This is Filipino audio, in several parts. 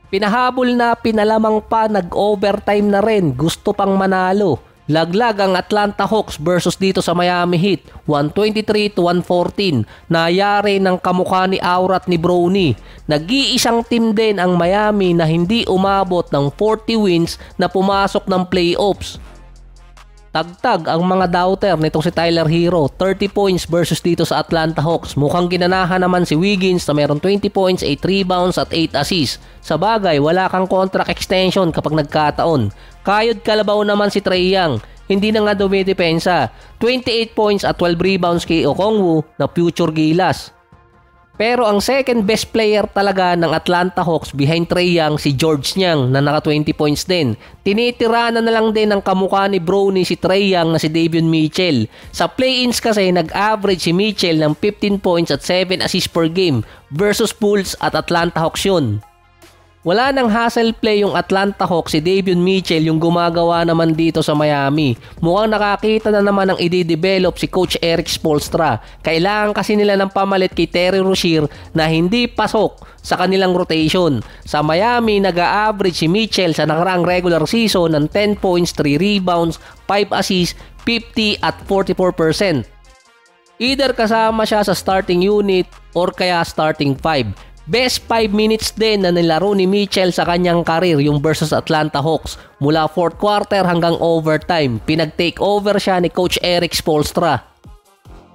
Pinahabol na, pinalamang pa, nag-overtime na rin, gusto pang manalo. Laglag ang Atlanta Hawks versus dito sa Miami Heat, 123-114. Nayari ng kamukha ni Aura at ni Bronny. Nag-iisang team din ang Miami na hindi umabot ng 40 wins na pumasok ng playoffs. Tagtag ang mga doubter nitong si Tyler Hero, 30 points versus dito sa Atlanta Hawks. Mukhang ginanahan naman si Wiggins na meron 20 points, 8 rebounds at 8 assists. Sa bagay, wala kang contract extension kapag nagkataon. Kayod kalabaw naman si Trae Young, hindi na nga dumidepensa. 28 points at 12 rebounds kay Okongwu na future Gilas. Pero ang second best player talaga ng Atlanta Hawks behind Trae Young si Georges Niang na naka 20 points din. Tinitiranan na lang din ng kamukha ni Bronny si Trae Young na si Davion Mitchell. Sa play-ins kasi nag-average si Mitchell ng 15 points at 7 assists per game versus Bulls at Atlanta Hawks yun. Wala nang hustle play yung Atlanta Hawks, si Davion Mitchell yung gumagawa naman dito sa Miami. Mukhang nakakita na naman ang i-develop si Coach Erik Spoelstra. Kailangan kasi nila ng pamalit kay Terry Rozier na hindi pasok sa kanilang rotation. Sa Miami, nag-a-average si Mitchell sa nakaraang regular season ng 10 points, 3 rebounds, 5 assists, 50 at 44%. Either kasama siya sa starting unit or kaya starting 5. Best 5 minutes din na nilaro ni Mitchell sa kanyang karir yung versus Atlanta Hawks. Mula 4th quarter hanggang overtime, pinag-take over siya ni Coach Erik Spoelstra.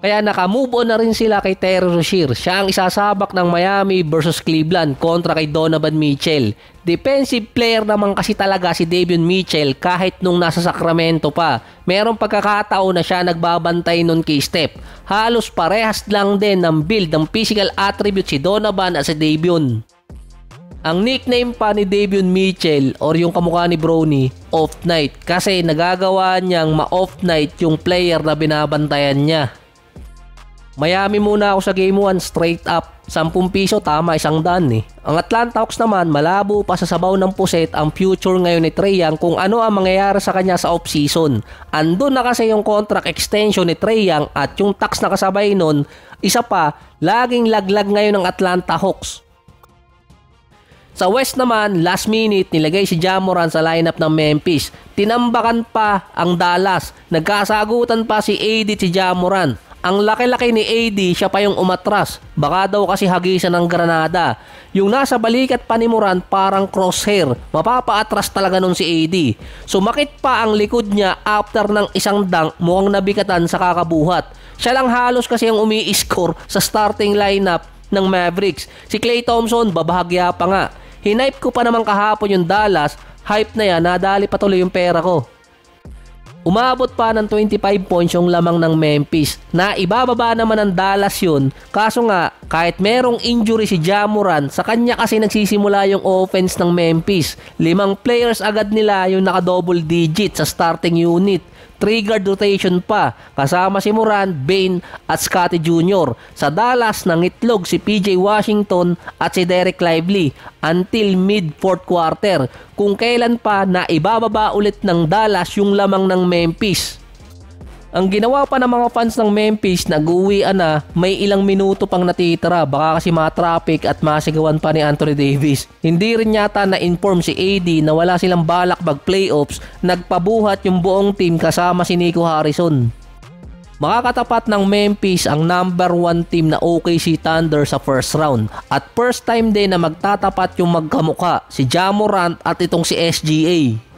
Kaya naka-move on na rin sila kay Terry Rozier. Siya ang isasabak ng Miami versus Cleveland kontra kay Donovan Mitchell. Defensive player naman kasi talaga si Davion Mitchell kahit nung nasa Sacramento pa. Merong pagkakataon na siya nagbabantay nun kay Steph. Halos parehas lang din ng build ng physical attribute si Donovan at si Davion. Ang nickname pa ni Davion Mitchell or yung kamukha ni Bronny, Off Night, kasi nagagawa niyang ma-off night yung player na binabantayan niya. Miami muna ako sa game 1, straight up. 10 piso, tama, 100 eh. Ang Atlanta Hawks naman, malabo pa sa sabaw ng puset ang future ngayon ni Trae Young kung ano ang mangyayari sa kanya sa off-season. Andun na kasi yung contract extension ni Trae Young at yung tax na kasabay nun. Isa pa, laging laglag ngayon ng Atlanta Hawks. Sa West naman, last minute nilagay si Ja Morant sa lineup ng Memphis. Tinambakan pa ang Dallas. Nagkasagutan pa si AD at si Ja Morant. Ang laki-laki ni AD, siya pa yung umatras. Baka daw kasi hagisan ng granada. Yung nasa balikat pa ni Morant parang crosshair. Mapapaatras talaga nun si AD. Sumakit pa ang likod niya after ng isang dunk, mukhang nabikatan sa kakabuhat. Siya lang halos kasi ang umi-score sa starting lineup ng Mavericks. Si Klay Thompson, babahagya pa nga. Hinipe ko pa naman kahapon yung Dallas. Hype na yan, nadali pa tuloy yung pera ko. Umabot pa ng 25 points yung lamang ng Memphis na ibababa naman ng Dallas yun. Kaso nga, kahit merong injury si Ja Morant, sa kanya kasi nagsisimula yung offense ng Memphis. 5 players agad nila yung naka-double digit sa starting unit. 3 guard rotation pa, kasama si Morant, Bane at Scottie Jr. Sa Dallas, nangitlog si PJ Washington at si Derek Lively until mid-4th quarter, kung kailan pa na ibababa ulit ng Dallas yung lamang ng Memphis. Ang ginawa pa ng mga fans ng Memphis, nag-uwian na, may ilang minuto pang natitira, baka kasi ma-traffic at masigawan pa ni Anthony Davis. Hindi rin yata na-inform si AD na wala silang balak mag-playoffs, nagpabuhat yung buong team kasama si Nico Harrison. Makakatapat ng Memphis ang number 1 team na OKC Thunder sa first round. At first time din na magtatapat yung magkamuka, si Ja Morant at itong si SGA.